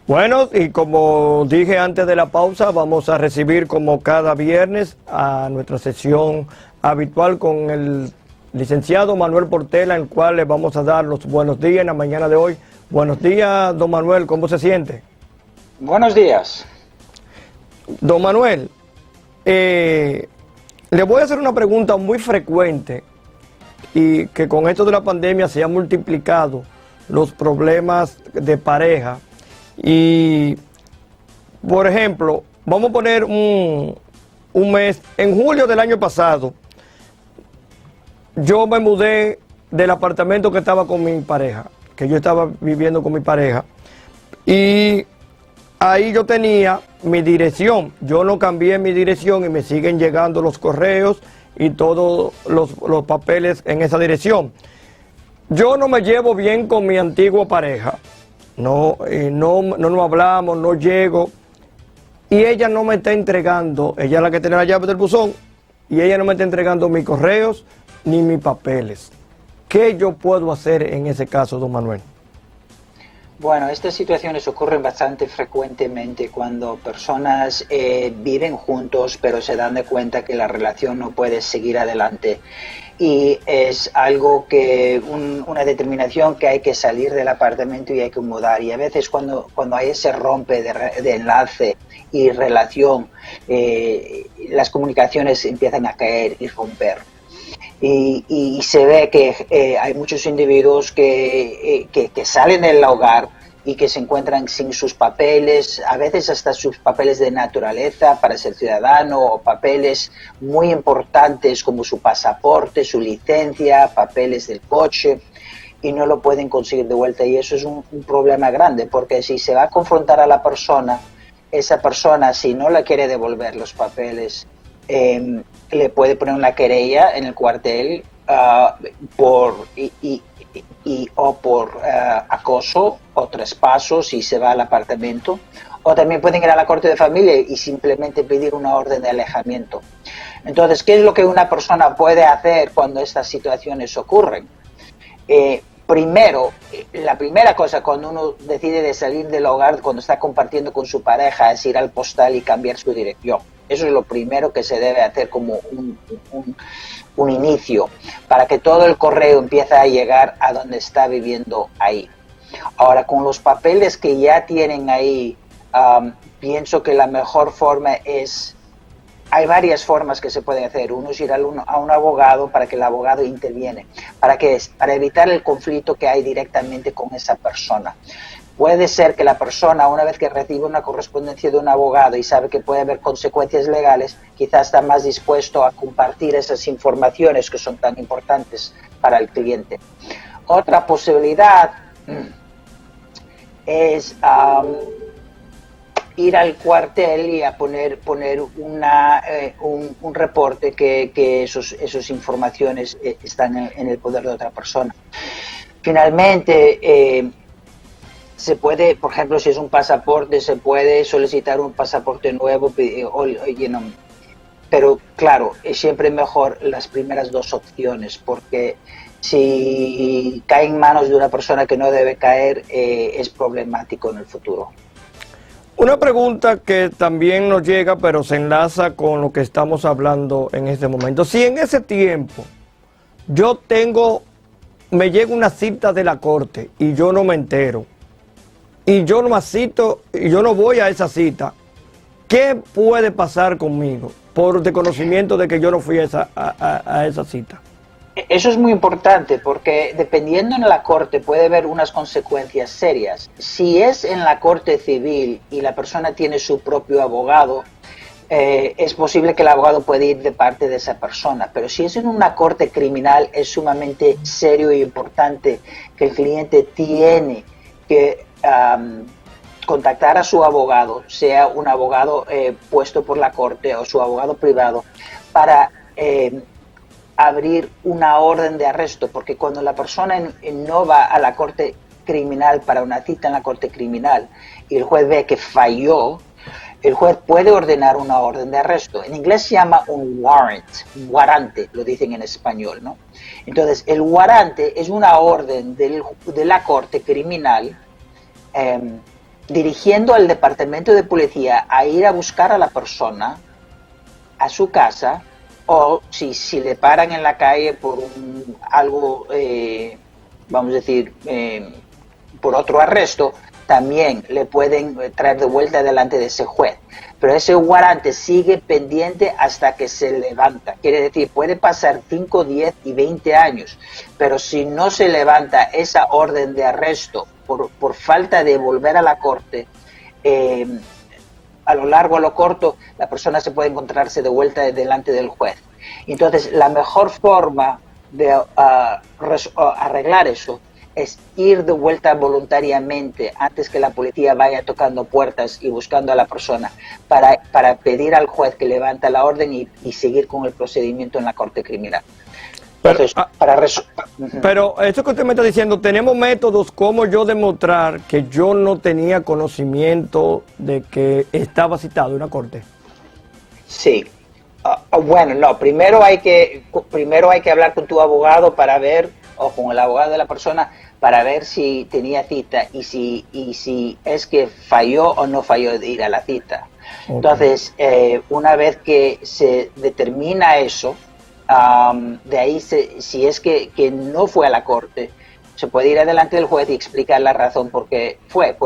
Bueno, y como dije antes de la pausa, vamos a recibir como cada viernes a nuestra sesión habitual con el licenciado Manuel Portela, en el cual le vamos a dar los buenos días en la mañana de hoy. Buenos días, don Manuel, ¿cómo se siente? Buenos días. Don Manuel, le voy a hacer una pregunta muy frecuente y que con esto de la pandemia se han multiplicado los problemas de pareja. Y, por ejemplo, vamos a poner un mes, en julio del año pasado, yo me mudé del apartamento que estaba con mi pareja, que yo estaba viviendo con mi pareja, y ahí yo tenía mi dirección. Yo no cambié mi dirección y me siguen llegando los correos y todos los papeles en esa dirección. Yo no me llevo bien con mi antigua pareja. No nos hablamos, no llego, y ella no me está entregando, ella es la que tiene la llave del buzón, y ella no me está entregando mis correos ni mis papeles. ¿Qué yo puedo hacer en ese caso, don Manuel? Bueno, estas situaciones ocurren bastante frecuentemente cuando personas viven juntos, pero se dan de cuenta que la relación no puede seguir adelante. Y es algo que, una determinación que hay que salir del apartamento y hay que mudar. Y a veces cuando hay ese rompe de enlace y relación, las comunicaciones empiezan a caer y romper. Y se ve que hay muchos individuos que salen del hogar y que se encuentran sin sus papeles, a veces hasta sus papeles de naturaleza para ser ciudadano, o papeles muy importantes como su pasaporte, su licencia, papeles del coche, y no lo pueden conseguir de vuelta. Y eso es un problema grande, porque si se va a confrontar a la persona, esa persona, si no le quiere devolver los papeles, le puede poner una querella en el cuartel por acoso o traspaso si se va al apartamento, o también pueden ir a la corte de familia y simplemente pedir una orden de alejamiento. Entonces, ¿qué es lo que una persona puede hacer cuando estas situaciones ocurren? Primero, la primera cosa cuando uno decide de salir del hogar, cuando está compartiendo con su pareja, es ir al postal y cambiar su dirección. Eso es lo primero que se debe hacer como un inicio, para que todo el correo empiece a llegar a donde está viviendo ahí. Ahora, con los papeles que ya tienen ahí, pienso que la mejor forma es... Hay varias formas que se pueden hacer. Uno es ir a un abogado para que el abogado interviene. ¿Para qué es? Para evitar el conflicto que hay directamente con esa persona. Puede ser que la persona, una vez que recibe una correspondencia de un abogado y sabe que puede haber consecuencias legales, quizás está más dispuesto a compartir esas informaciones que son tan importantes para el cliente. Otra posibilidad es ir al cuartel y a poner un reporte que esas informaciones están en el poder de otra persona. Finalmente, se puede, por ejemplo, si es un pasaporte, se puede solicitar un pasaporte nuevo, pero claro, es siempre mejor las primeras dos opciones, porque si cae en manos de una persona que no debe caer, es problemático en el futuro. Una pregunta que también nos llega, pero se enlaza con lo que estamos hablando en este momento. Si en ese tiempo me llega una cita de la corte y yo no me entero, y yo no asisto, y yo no voy a esa cita, ¿qué puede pasar conmigo por desconocimiento de que yo no fui a esa cita? Eso es muy importante porque dependiendo en la corte puede haber unas consecuencias serias. Si es en la corte civil y la persona tiene su propio abogado, es posible que el abogado pueda ir de parte de esa persona. Pero si es en una corte criminal, es sumamente serio e importante que el cliente tiene que contactar a su abogado, sea un abogado puesto por la corte o su abogado privado, para abrir una orden de arresto, porque cuando la persona no va a la corte criminal para una cita en la corte criminal y el juez ve que falló, el juez puede ordenar una orden de arresto. En inglés se llama un warrant, un warrante, lo dicen en español, ¿no? Entonces, el warrante es una orden de la corte criminal dirigiendo al departamento de policía a ir a buscar a la persona a su casa, o si le paran en la calle por algo, vamos a decir, por otro arresto, también le pueden traer de vuelta delante de ese juez. Pero ese warrante sigue pendiente hasta que se levanta. Quiere decir, puede pasar 5, 10 y 20 años, pero si no se levanta esa orden de arresto por falta de volver a la corte, a lo largo o a lo corto, la persona se puede encontrarse de vuelta delante del juez. Entonces, la mejor forma de arreglar eso es ir de vuelta voluntariamente antes que la policía vaya tocando puertas y buscando a la persona para pedir al juez que levante la orden y seguir con el procedimiento en la corte criminal. Entonces, pero eso que usted me está diciendo, tenemos métodos como yo demostrar que yo no tenía conocimiento de que estaba citado en una corte. Sí. Bueno, no, primero hay que hablar con tu abogado para ver, o con el abogado de la persona, para ver si tenía cita y si es que falló o no falló de ir a la cita. Okay. Entonces, una vez que se determina eso, de ahí si es que no fue a la corte, se puede ir adelante del juez y explicar la razón por qué fue.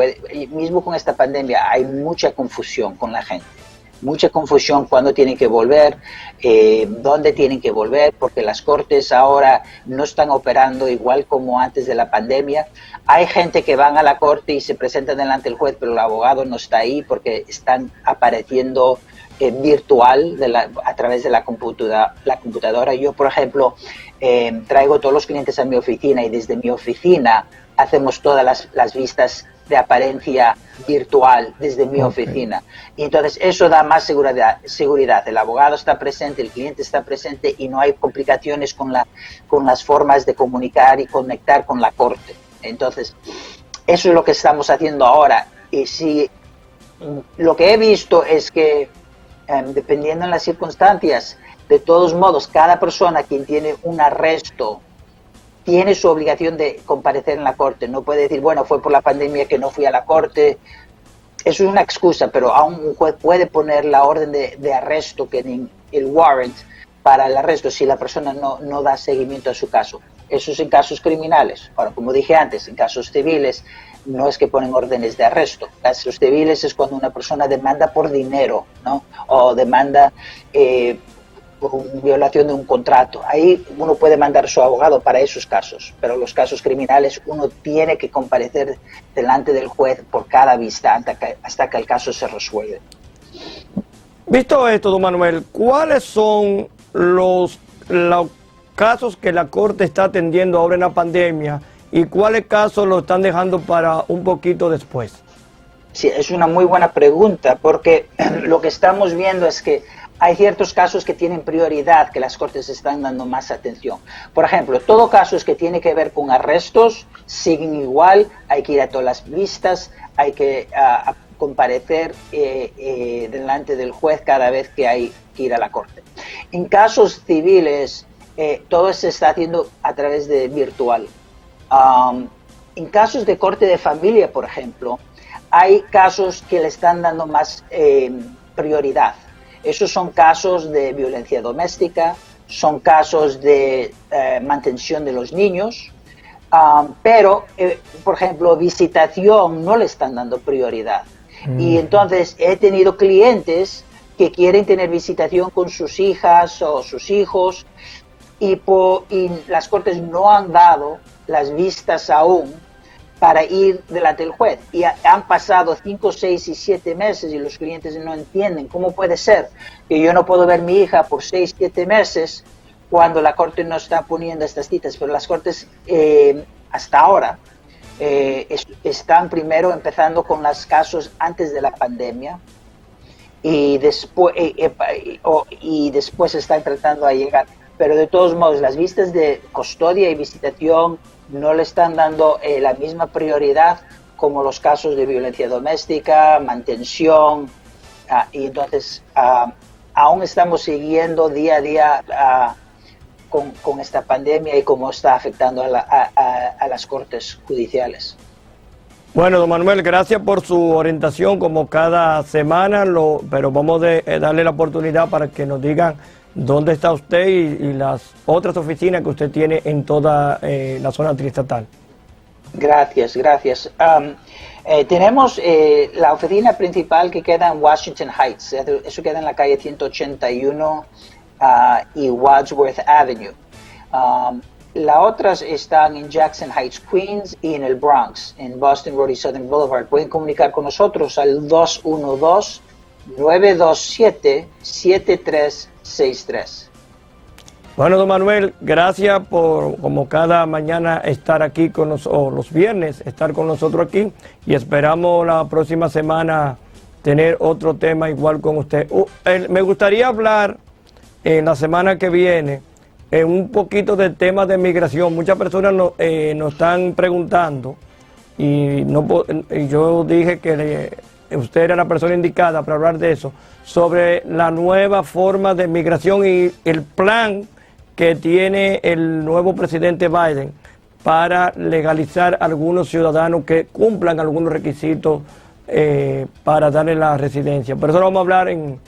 Mismo con esta pandemia hay mucha confusión con la gente. Mucha confusión cuándo tienen que volver, dónde tienen que volver, porque las cortes ahora no están operando igual como antes de la pandemia. Hay gente que van a la corte y se presentan delante del juez, pero el abogado no está ahí porque están apareciendo virtual a través de la computadora. Yo, por ejemplo, traigo todos los clientes a mi oficina y desde mi oficina hacemos todas las vistas de apariencia virtual desde mi oficina. Y entonces eso da más seguridad. El abogado está presente, el cliente está presente y no hay complicaciones con las formas de comunicar y conectar con la corte. Entonces, eso es lo que estamos haciendo ahora. Y si lo que he visto es que, dependiendo de las circunstancias, de todos modos, cada persona quien tiene un arresto tiene su obligación de comparecer en la corte. No puede decir, bueno, fue por la pandemia que no fui a la corte. Eso es una excusa, pero aún un juez puede poner la orden de arresto, el warrant para el arresto, si la persona no da seguimiento a su caso. Eso es en casos criminales. Ahora, como dije antes, en casos civiles no es que ponen órdenes de arresto. Casos civiles es cuando una persona demanda por dinero, ¿no? O demanda por violación de un contrato. Ahí uno puede mandar a su abogado para esos casos, pero los casos criminales uno tiene que comparecer delante del juez por cada vista hasta que el caso se resuelve. Visto esto, don Manuel, ¿cuáles son los casos que la Corte está atendiendo ahora en la pandemia y cuáles casos lo están dejando para un poquito después? Sí, es una muy buena pregunta, porque lo que estamos viendo es que hay ciertos casos que tienen prioridad, que las cortes están dando más atención. Por ejemplo, todo caso que tiene que ver con arrestos siguen igual, hay que ir a todas las vistas, hay que comparecer delante del juez cada vez que hay que ir a la corte. En casos civiles, todo se está haciendo a través de virtual. En casos de corte de familia, por ejemplo, hay casos que le están dando más prioridad. Esos son casos de violencia doméstica, son casos de mantención de los niños, pero, por ejemplo, visitación no le están dando prioridad. Y entonces he tenido clientes que quieren tener visitación con sus hijas o sus hijos y las cortes no han dado las vistas aún para ir delante del juez. Y han pasado 5, 6 y 7 meses y los clientes no entienden cómo puede ser que yo no puedo ver a mi hija por 6, 7 meses cuando la corte no está poniendo estas citas. Pero las cortes hasta ahora están primero empezando con los casos antes de la pandemia y después están tratando de llegar. Pero de todos modos, las vistas de custodia y visitación no le están dando la misma prioridad como los casos de violencia doméstica, mantención, y entonces aún estamos siguiendo día a día con esta pandemia y cómo está afectando a las cortes judiciales. Bueno, don Manuel, gracias por su orientación como cada semana, pero vamos a darle la oportunidad para que nos digan dónde está usted y las otras oficinas que usted tiene en toda la zona triestatal. Gracias, gracias. Tenemos la oficina principal que queda en Washington Heights, eso queda en la calle 181 y Wadsworth Avenue. Las otras están en Jackson Heights, Queens y en el Bronx, en Boston Road y Southern Boulevard. Pueden comunicar con nosotros al 212-927-7363. Bueno, don Manuel, gracias por, como cada mañana, estar aquí con nosotros, o los viernes, estar con nosotros aquí, y esperamos la próxima semana tener otro tema igual con usted. Me gustaría hablar en la semana que viene un poquito del tema de migración. Muchas personas nos están preguntando y yo dije que usted era la persona indicada para hablar de eso, sobre la nueva forma de migración y el plan que tiene el nuevo presidente Biden para legalizar a algunos ciudadanos que cumplan algunos requisitos para darle la residencia. Por eso lo vamos a hablar en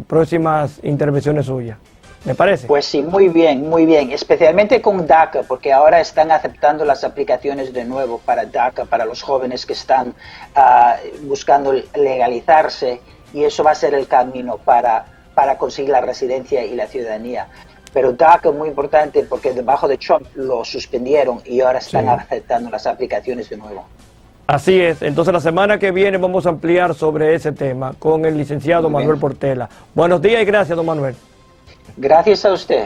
próximas intervenciones suyas. ¿Me parece? Pues sí, muy bien, especialmente con DACA, porque ahora están aceptando las aplicaciones de nuevo para DACA, para los jóvenes que están buscando legalizarse, y eso va a ser el camino para conseguir la residencia y la ciudadanía. Pero DACA es muy importante porque debajo de Trump lo suspendieron y ahora están aceptando las aplicaciones de nuevo. Así es, entonces la semana que viene vamos a ampliar sobre ese tema con el licenciado Manuel Portela. Buenos días y gracias, don Manuel. Gracias a usted.